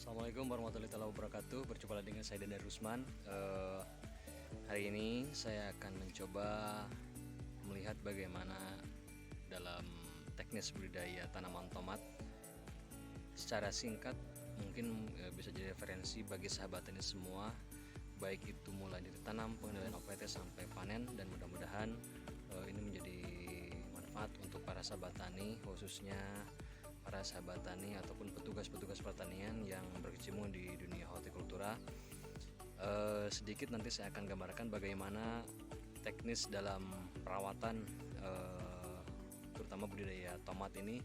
Assalamualaikum warahmatullahi wabarakatuh. Berjumpa lagi dengan saya Daniel Rusman. Hari ini saya akan mencoba melihat bagaimana dalam teknis budidaya tanaman tomat secara singkat. Mungkin bisa jadi referensi bagi sahabat ini semua, baik itu mulai dari tanam, pengendalian OPT sampai panen, dan mudah-mudahan ini menjadi manfaat untuk para sahabat tani, khususnya para sahabat tani ataupun petugas-petugas pertanian yang berkecimpung di dunia hortikultura. Sedikit nanti saya akan gambarkan bagaimana teknis dalam perawatan terutama budidaya tomat ini,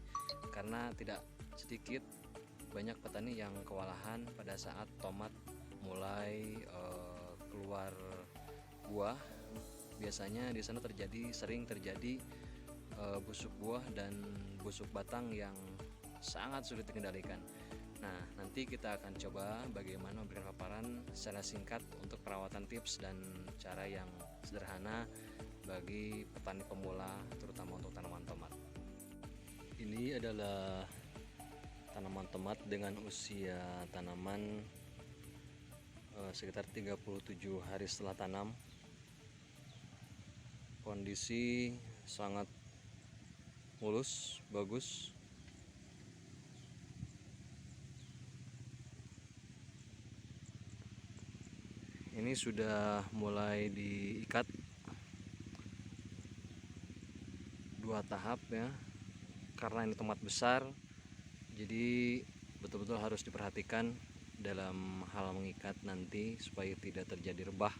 karena tidak sedikit banyak petani yang kewalahan pada saat tomat mulai keluar buah. Biasanya di sana sering terjadi busuk buah dan busuk batang yang sangat sulit dikendalikan. Nah, nanti kita akan coba bagaimana memberikan paparan secara singkat untuk perawatan tips dan cara yang sederhana bagi petani pemula, terutama untuk tanaman tomat. Ini adalah tanaman tomat dengan usia tanaman sekitar 37 hari setelah tanam. Kondisi sangat mulus, bagus. Ini sudah mulai diikat 2 tahap ya, karena ini tomat besar, jadi betul-betul harus diperhatikan dalam hal mengikat nanti supaya tidak terjadi rebah.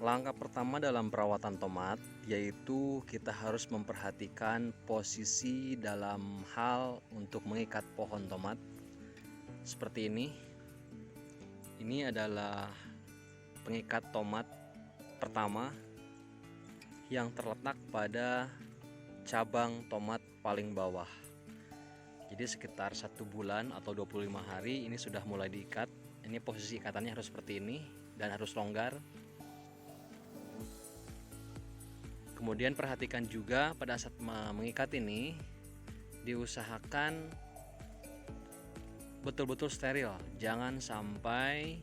Langkah pertama dalam perawatan tomat yaitu kita harus memperhatikan posisi dalam hal untuk mengikat pohon tomat. Seperti ini. Ini adalah pengikat tomat pertama yang terletak pada cabang tomat paling bawah. Jadi sekitar 1 bulan atau 25 hari ini sudah mulai diikat. Ini posisi ikatannya harus seperti ini dan harus longgar. Kemudian perhatikan juga pada saat mengikat ini diusahakan betul-betul steril. Jangan sampai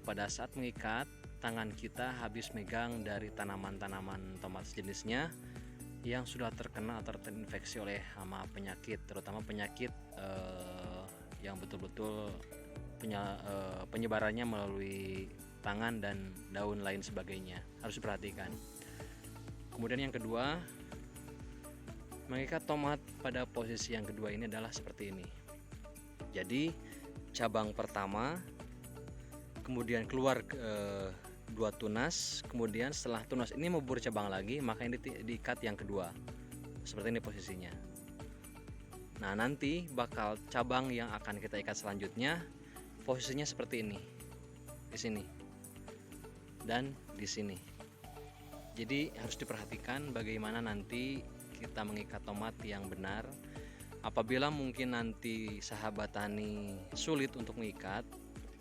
pada saat mengikat tangan kita habis megang dari tanaman-tanaman tomat sejenisnya yang sudah terkena atau terinfeksi oleh hama penyakit, terutama penyakit yang betul-betul penyebarannya melalui tangan dan daun lain sebagainya. Harus diperhatikan. Kemudian yang kedua, mengikat tomat pada posisi yang kedua ini adalah seperti ini. Jadi cabang pertama, kemudian keluar 2 tunas, kemudian setelah tunas ini mau bercabang lagi, maka ini diikat yang kedua. Seperti ini posisinya. Nah, nanti bakal cabang yang akan kita ikat selanjutnya posisinya seperti ini. Di sini. Dan di sini. Jadi harus diperhatikan bagaimana nanti kita mengikat tomat yang benar. Apabila mungkin nanti sahabat tani sulit untuk mengikat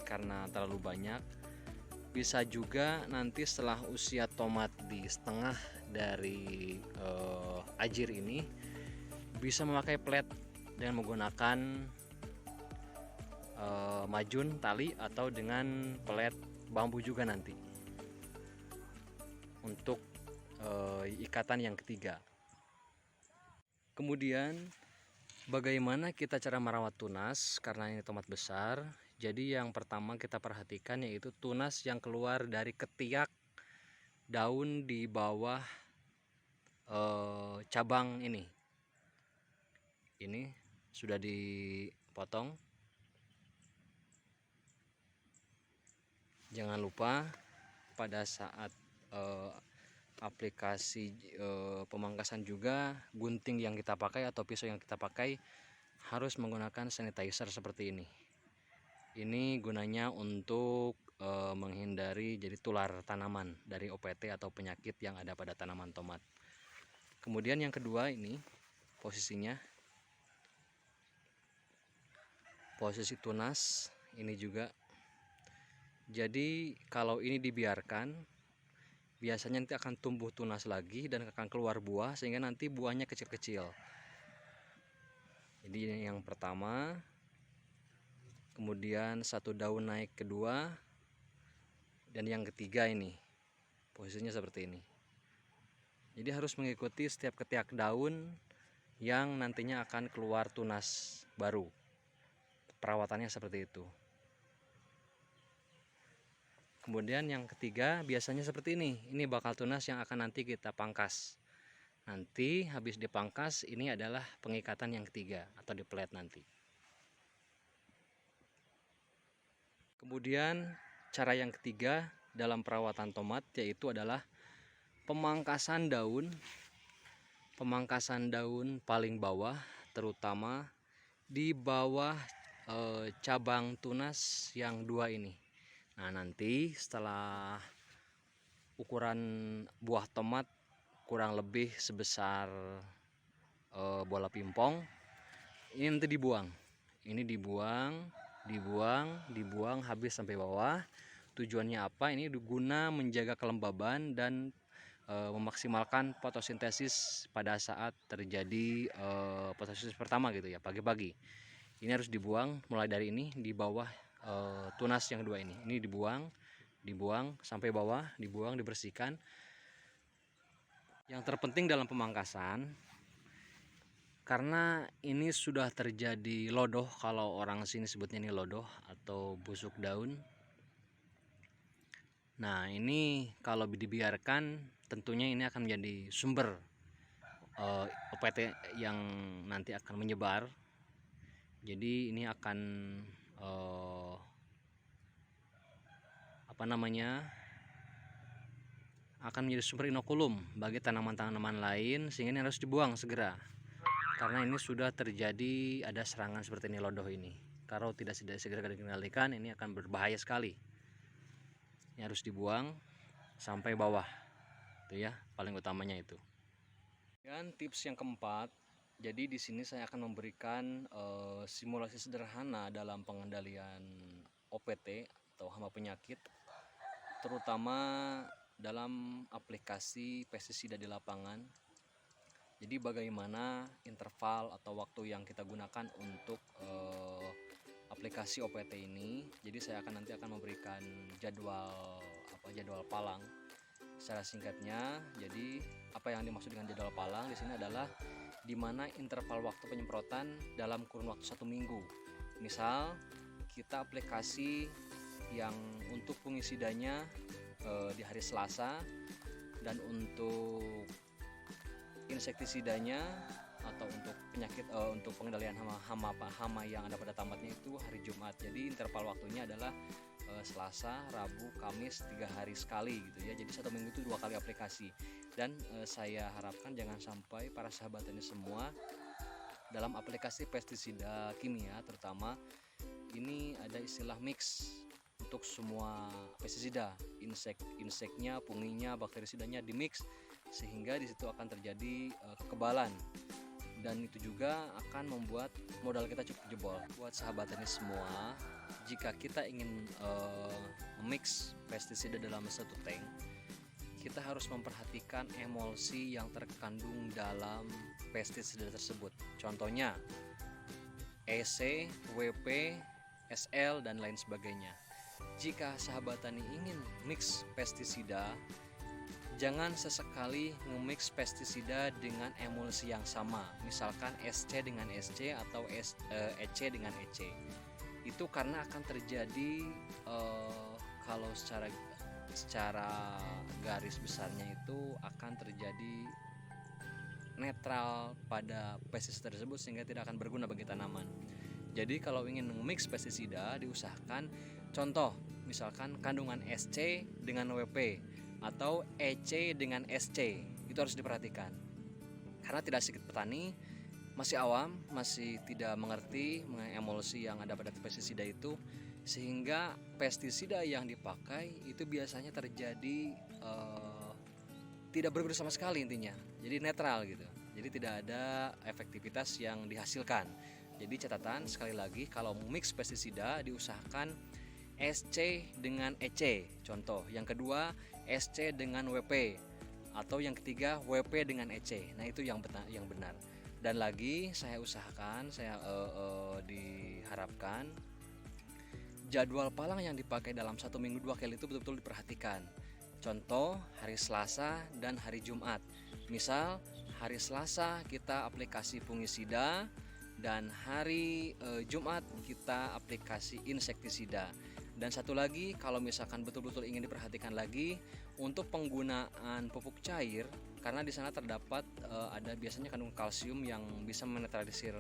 karena terlalu banyak, bisa juga nanti setelah usia tomat di setengah dari ajir ini bisa memakai plet dengan menggunakan majun tali atau dengan pelet bambu juga nanti untuk ikatan yang ketiga. Kemudian bagaimana kita cara merawat tunas karena ini tomat besar. Jadi yang pertama kita perhatikan yaitu tunas yang keluar dari ketiak daun di bawah cabang ini. Ini sudah dipotong. Jangan lupa pada saat aplikasi pemangkasan juga, gunting yang kita pakai atau pisau yang kita pakai harus menggunakan sanitizer seperti ini. Ini gunanya untuk menghindari jadi tular tanaman dari OPT atau penyakit yang ada pada tanaman tomat. Kemudian yang kedua, ini posisinya, posisi tunas ini juga. Jadi kalau ini dibiarkan, biasanya nanti akan tumbuh tunas lagi dan akan keluar buah, sehingga nanti buahnya kecil-kecil. Jadi ini yang pertama. Kemudian satu daun naik kedua, dan yang ketiga ini posisinya seperti ini. Jadi harus mengikuti setiap ketiak daun yang nantinya akan keluar tunas baru. Perawatannya seperti itu. Kemudian yang ketiga biasanya seperti ini. Ini bakal tunas yang akan nanti kita pangkas. Nanti habis dipangkas, ini adalah pengikatan yang ketiga atau diplet nanti. Kemudian cara yang ketiga dalam perawatan tomat yaitu adalah pemangkasan daun. Pemangkasan daun paling bawah, terutama di bawah cabang tunas yang dua ini. Nah, nanti setelah ukuran buah tomat kurang lebih sebesar bola pingpong, ini nanti dibuang. Ini dibuang habis sampai bawah. Tujuannya apa? Ini guna menjaga kelembaban dan memaksimalkan fotosintesis pada saat terjadi fotosintesis pertama gitu ya, pagi-pagi. Ini harus dibuang mulai dari ini di bawah tunas yang dua ini. Ini dibuang sampai bawah, dibuang, dibersihkan. Yang terpenting dalam pemangkasan, karena ini sudah terjadi lodoh, kalau orang sini sebutnya ini lodoh atau busuk daun. Nah, ini kalau dibiarkan tentunya ini akan menjadi sumber OPT yang nanti akan menyebar. Jadi ini akan akan menjadi sumber inokulum bagi tanaman-tanaman lain, sehingga ini harus dibuang segera. Karena ini sudah terjadi ada serangan seperti ini, lodoh ini. Kalau tidak segera dikendalikan, ini akan berbahaya sekali. Ini harus dibuang sampai bawah. Itu ya, paling utamanya itu. Dan tips yang keempat, jadi di sini saya akan memberikan simulasi sederhana dalam pengendalian OPT atau hama penyakit, terutama dalam aplikasi pestisida di lapangan. Jadi bagaimana interval atau waktu yang kita gunakan untuk aplikasi OPT ini. Jadi saya nanti akan memberikan jadwal palang secara singkatnya. Jadi apa yang dimaksud dengan jadwal palang di sini adalah di mana interval waktu penyemprotan dalam kurun waktu 1 minggu. Misal kita aplikasi yang untuk fungisidanya di hari Selasa, dan untuk insektisidanya atau untuk penyakit untuk pengendalian hama yang ada pada tomatnya itu hari Jumat. Jadi interval waktunya adalah Selasa, Rabu, Kamis, 3 hari sekali gitu ya. Jadi 1 minggu itu 2 kali aplikasi. Dan saya harapkan jangan sampai para sahabat ini semua dalam aplikasi pestisida kimia terutama ini ada istilah mix untuk semua pestisida, inseknya, funginya, bakterisidanya dimix, sehingga di situ akan terjadi kekebalan, dan itu juga akan membuat modal kita cukup jebol. Buat sahabat ini semua, jika kita ingin mix pestisida dalam satu tank, kita harus memperhatikan emulsi yang terkandung dalam pestisida tersebut. Contohnya EC, WP, SL, dan lain sebagainya. Jika sahabat tani ingin mix pestisida, jangan sesekali nge-mix pestisida dengan emulsi yang sama, misalkan SC dengan SC atau EC dengan EC. Itu karena akan terjadi kalau secara garis besarnya itu akan terjadi netral pada pestisida tersebut, sehingga tidak akan berguna bagi tanaman. Jadi kalau ingin mix pestisida, diusahakan contoh misalkan kandungan SC dengan WP atau EC dengan SC. Itu harus diperhatikan. Karena tidak sedikit petani masih awam, masih tidak mengerti mengenai emulsi yang ada pada pestisida itu, sehingga pestisida yang dipakai itu biasanya terjadi tidak berguna sama sekali intinya. Jadi netral gitu. Jadi tidak ada efektivitas yang dihasilkan. Jadi catatan sekali lagi, kalau mix pestisida diusahakan SC dengan EC contoh, yang kedua SC dengan WP, atau yang ketiga WP dengan EC. Nah itu yang benar. Dan lagi saya usahakan, diharapkan jadwal palang yang dipakai dalam 1 minggu 2 kali itu betul-betul diperhatikan. Contoh hari Selasa dan hari Jumat. Misal hari Selasa kita aplikasi fungisida dan hari Jumat kita aplikasi insektisida. Dan satu lagi, kalau misalkan betul-betul ingin diperhatikan lagi untuk penggunaan pupuk cair, karena di sana terdapat ada biasanya kandungan kalsium yang bisa menetralisir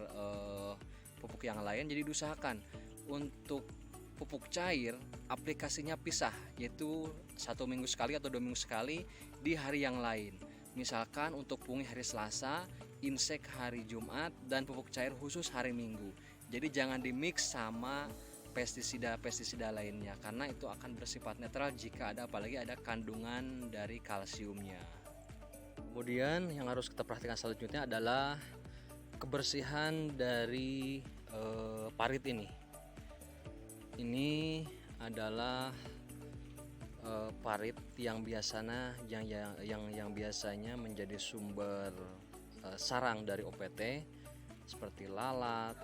pupuk yang lain. Jadi diusahakan untuk pupuk cair aplikasinya pisah, yaitu 1 minggu sekali atau 2 minggu sekali di hari yang lain. Misalkan untuk fungi hari Selasa, insek hari Jumat, dan pupuk cair khusus hari Minggu. Jadi jangan dimix sama pestisida lainnya, karena itu akan bersifat netral jika ada, apalagi ada kandungan dari kalsiumnya. Kemudian yang harus kita perhatikan selanjutnya adalah kebersihan dari parit ini. Ini adalah parit yang biasanya biasanya menjadi sumber sarang dari OPT seperti lalat,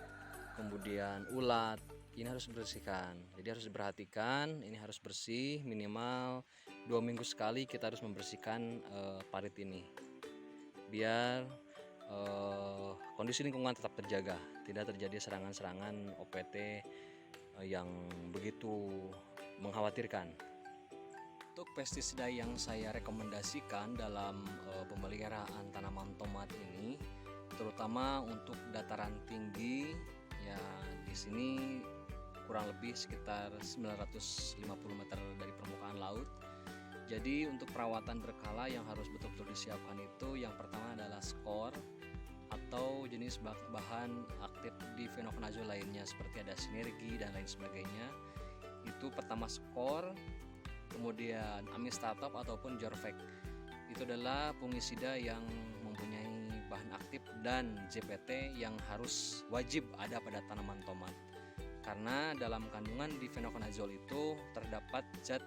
kemudian ulat. Ini harus dibersihkan. Jadi harus diperhatikan, ini harus bersih, minimal 2 minggu sekali kita harus membersihkan parit ini, biar kondisi lingkungan tetap terjaga, tidak terjadi serangan-serangan OPT yang begitu mengkhawatirkan. Untuk pestisida yang saya rekomendasikan dalam pemeliharaan tanaman tomat ini, terutama untuk dataran tinggi, ya di sini kurang lebih sekitar 950 meter dari permukaan laut. Jadi untuk perawatan berkala yang harus betul-betul disiapkan itu, yang pertama adalah skor atau jenis bahan aktif difenokonazol lainnya seperti ada sinergi dan lain sebagainya. Itu pertama skor, kemudian amistatop ataupun jorvec. Itu adalah fungisida yang mempunyai bahan aktif dan ZPT yang harus wajib ada pada tanaman tomat. Karena dalam kandungan difenokonazol itu terdapat zat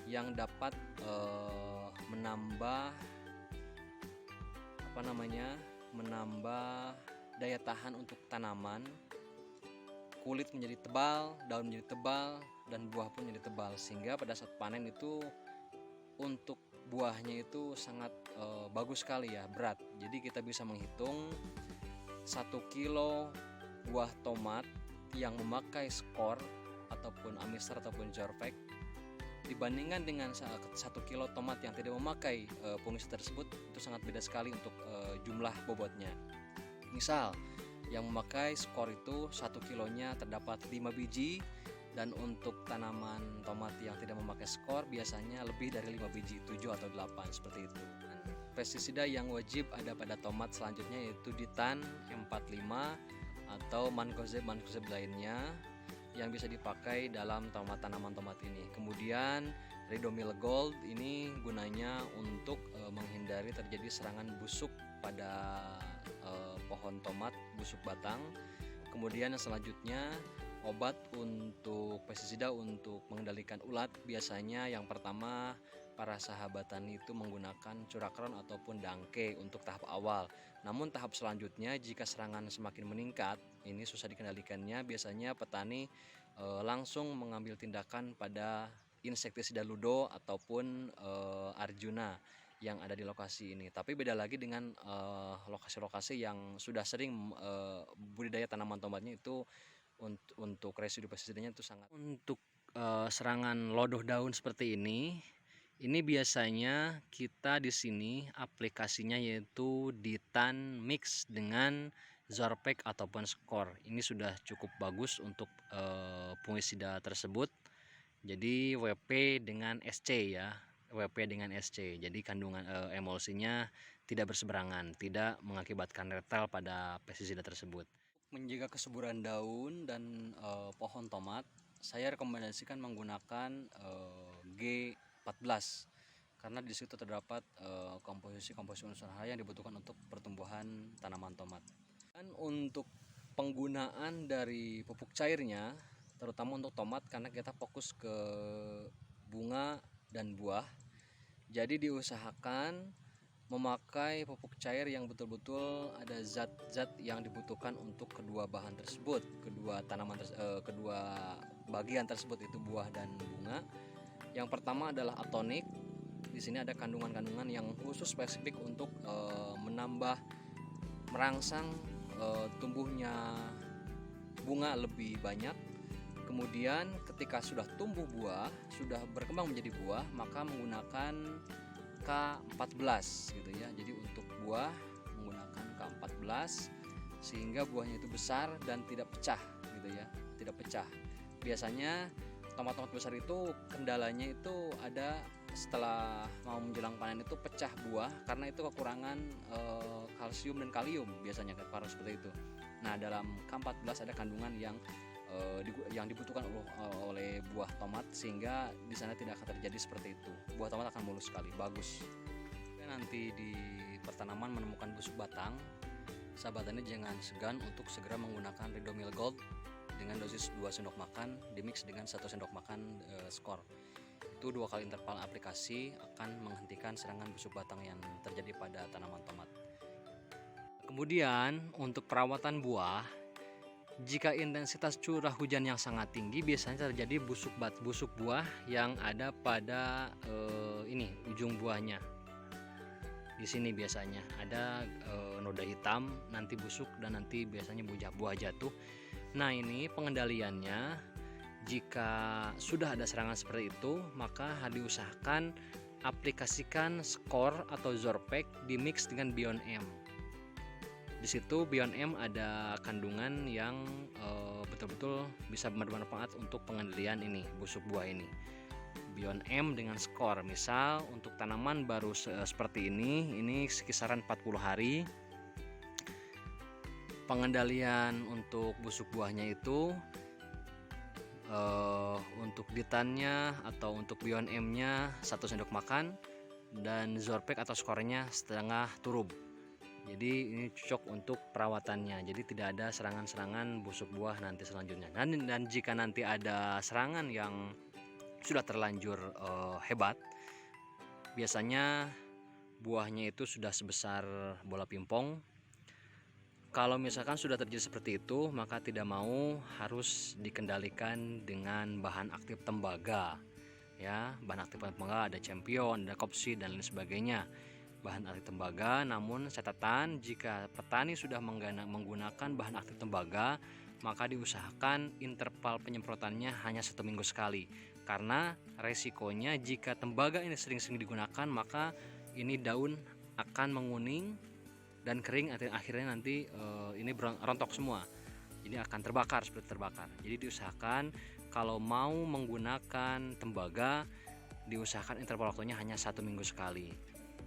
yang dapat menambah daya tahan untuk tanaman. Kulit menjadi tebal, daun menjadi tebal, dan buah pun menjadi tebal, sehingga pada saat panen itu untuk buahnya itu sangat bagus sekali ya, berat. Jadi kita bisa menghitung 1 kilo buah tomat yang memakai skor ataupun amistar ataupun jorvec dibandingkan dengan 1 kilo tomat yang tidak memakai fungisida tersebut, itu sangat beda sekali untuk jumlah bobotnya. Misal yang memakai skor itu 1 kilonya terdapat 5 biji, dan untuk tanaman tomat yang tidak memakai skor biasanya lebih dari 5 biji, 7 atau 8 seperti itu. Pestisida yang wajib ada pada tomat selanjutnya yaitu Ditan M45 atau mancozeb lainnya yang bisa dipakai dalam tanaman tomat ini. Kemudian Ridomil Gold ini gunanya untuk menghindari terjadi serangan busuk pada pohon tomat, busuk batang. Kemudian yang selanjutnya obat untuk pestisida untuk mengendalikan ulat. Biasanya yang pertama para sahabat tani itu menggunakan curakron ataupun dangke untuk tahap awal. Namun tahap selanjutnya jika serangan semakin meningkat, ini susah dikendalikannya, biasanya petani langsung mengambil tindakan pada insektisida Ludo ataupun Arjuna yang ada di lokasi ini. Tapi beda lagi dengan lokasi-lokasi yang sudah sering budidaya tanaman tomatnya, itu untuk residu pestisidanya itu sangat. Untuk serangan lodoh daun seperti ini biasanya kita di sini aplikasinya yaitu Ditan mix dengan Zorpek ataupun skor. Ini sudah cukup bagus untuk fungisida tersebut. Jadi WP dengan SC ya, WP dengan SC. Jadi kandungan emulsinya tidak berseberangan, tidak mengakibatkan retel pada pestisida tersebut. Menjaga kesuburan daun dan pohon tomat, saya rekomendasikan menggunakan G14 karena di situ terdapat komposisi unsur hara yang dibutuhkan untuk pertumbuhan tanaman tomat. Dan untuk penggunaan dari pupuk cairnya, terutama untuk tomat karena kita fokus ke bunga dan buah, jadi diusahakan memakai pupuk cair yang betul-betul ada zat-zat yang dibutuhkan untuk kedua bahan tersebut, kedua bagian tersebut, itu buah dan bunga. Yang pertama adalah atonik. Di sini ada kandungan-kandungan yang khusus spesifik untuk merangsang tumbuhnya bunga lebih banyak. Kemudian ketika sudah tumbuh buah, sudah berkembang menjadi buah, maka menggunakan K14 gitu ya. Jadi untuk buah menggunakan K14 sehingga buahnya itu besar dan tidak pecah gitu ya, tidak pecah. Biasanya tomat-tomat besar itu kendalanya itu ada setelah mau menjelang panen itu pecah buah karena itu kekurangan kalsium dan kalium biasanya karena seperti itu. Nah, dalam K14 ada kandungan yang dibutuhkan oleh buah tomat sehingga di sana tidak akan terjadi seperti itu. Buah tomat akan mulus sekali, bagus. Nanti di pertanaman menemukan busuk batang, sahabat tani jangan segan untuk segera menggunakan Ridomil Gold dengan dosis 2 sendok makan dimix dengan 1 sendok makan skor. Itu 2 kali interval aplikasi akan menghentikan serangan busuk batang yang terjadi pada tanaman tomat. Kemudian untuk perawatan buah, jika intensitas curah hujan yang sangat tinggi, biasanya terjadi busuk buah yang ada pada ujung buahnya. Di sini biasanya ada noda hitam, nanti busuk dan nanti biasanya buah jatuh. Nah, ini pengendaliannya, jika sudah ada serangan seperti itu, maka diusahakan aplikasikan skor atau Zorpek dimix dengan Bion M. Di situ Bion M ada kandungan yang betul-betul bisa bermanfaat untuk pengendalian ini busuk buah ini. Bion M dengan skor, misal untuk tanaman baru seperti ini kisaran 40 hari. Pengendalian untuk busuk buahnya itu untuk ditannya atau untuk Bion M-nya 1 sendok makan dan Zorpek atau skornya setengah turub. Jadi ini cocok untuk perawatannya. Jadi tidak ada serangan-serangan busuk buah nanti selanjutnya. Dan jika nanti ada serangan yang sudah terlanjur hebat, biasanya buahnya itu sudah sebesar bola pingpong. Kalau misalkan sudah terjadi seperti itu, maka tidak mau harus dikendalikan dengan bahan aktif tembaga. Ya, bahan aktif tembaga ada Champion, ada Kopsi dan lain sebagainya. Bahan aktif tembaga, namun catatan jika petani sudah menggunakan bahan aktif tembaga, maka diusahakan interval penyemprotannya hanya 1 minggu sekali, karena resikonya jika tembaga ini sering-sering digunakan, maka ini daun akan menguning dan kering, akhirnya nanti ini rontok semua, jadi akan terbakar, seperti terbakar. Jadi diusahakan kalau mau menggunakan tembaga, diusahakan interval waktunya hanya 1 minggu sekali.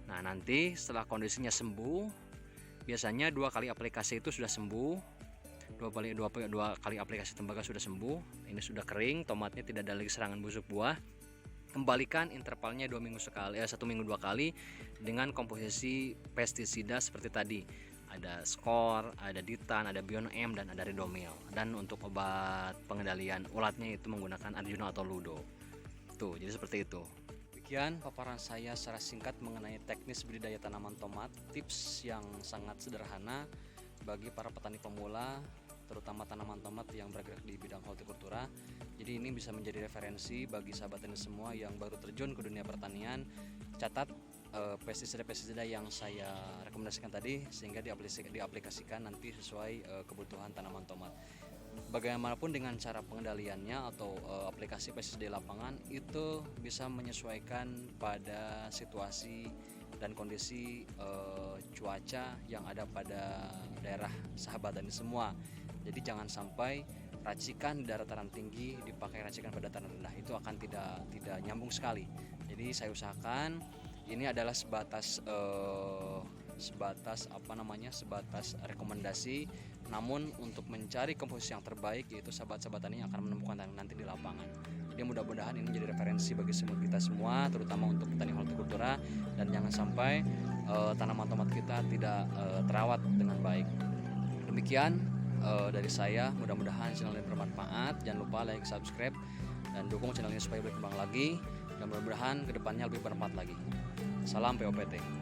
Nah, nanti setelah kondisinya sembuh, biasanya 2 kali aplikasi itu sudah sembuh. 2 kali aplikasi tembaga sudah sembuh. Ini sudah kering, tomatnya tidak ada lagi serangan busuk buah. Kembalikan intervalnya 1 minggu 2 kali dengan komposisi pestisida seperti tadi. Ada skor, ada ditan, ada Bion M dan ada Ridomil. Dan untuk obat pengendalian ulatnya itu menggunakan Arjuna atau Ludo. Tuh, jadi seperti itu. Demikian paparan saya secara singkat mengenai teknis budidaya tanaman tomat, tips yang sangat sederhana bagi para petani pemula, terutama tanaman tomat yang bergerak di bidang hortikultura. Jadi ini bisa menjadi referensi bagi sahabat tani semua yang baru terjun ke dunia pertanian. Catat pestisida-pestisida yang saya rekomendasikan tadi sehingga diaplikasikan nanti sesuai kebutuhan tanaman tomat. Bagaimanapun dengan cara pengendaliannya atau aplikasi pestisida di lapangan itu bisa menyesuaikan pada situasi dan kondisi cuaca yang ada pada daerah sahabat tani semua. Jadi jangan sampai racikan di dataran tinggi dipakai racikan pada dataran rendah, itu akan tidak nyambung sekali. Jadi saya usahakan ini adalah sebatas rekomendasi, namun untuk mencari komposisi yang terbaik, yaitu sahabat-sahabat tani yang akan menemukan nanti di lapangan. Jadi mudah-mudahan ini menjadi referensi bagi kita semua, terutama untuk petani hortikultura, dan jangan sampai tanaman tomat kita tidak terawat dengan baik. Demikian dari saya, mudah-mudahan channel ini bermanfaat. Jangan lupa like, subscribe, dan dukung channel ini supaya berkembang lagi, dan mudah-mudahan kedepannya lebih bermanfaat lagi. Salam POPT.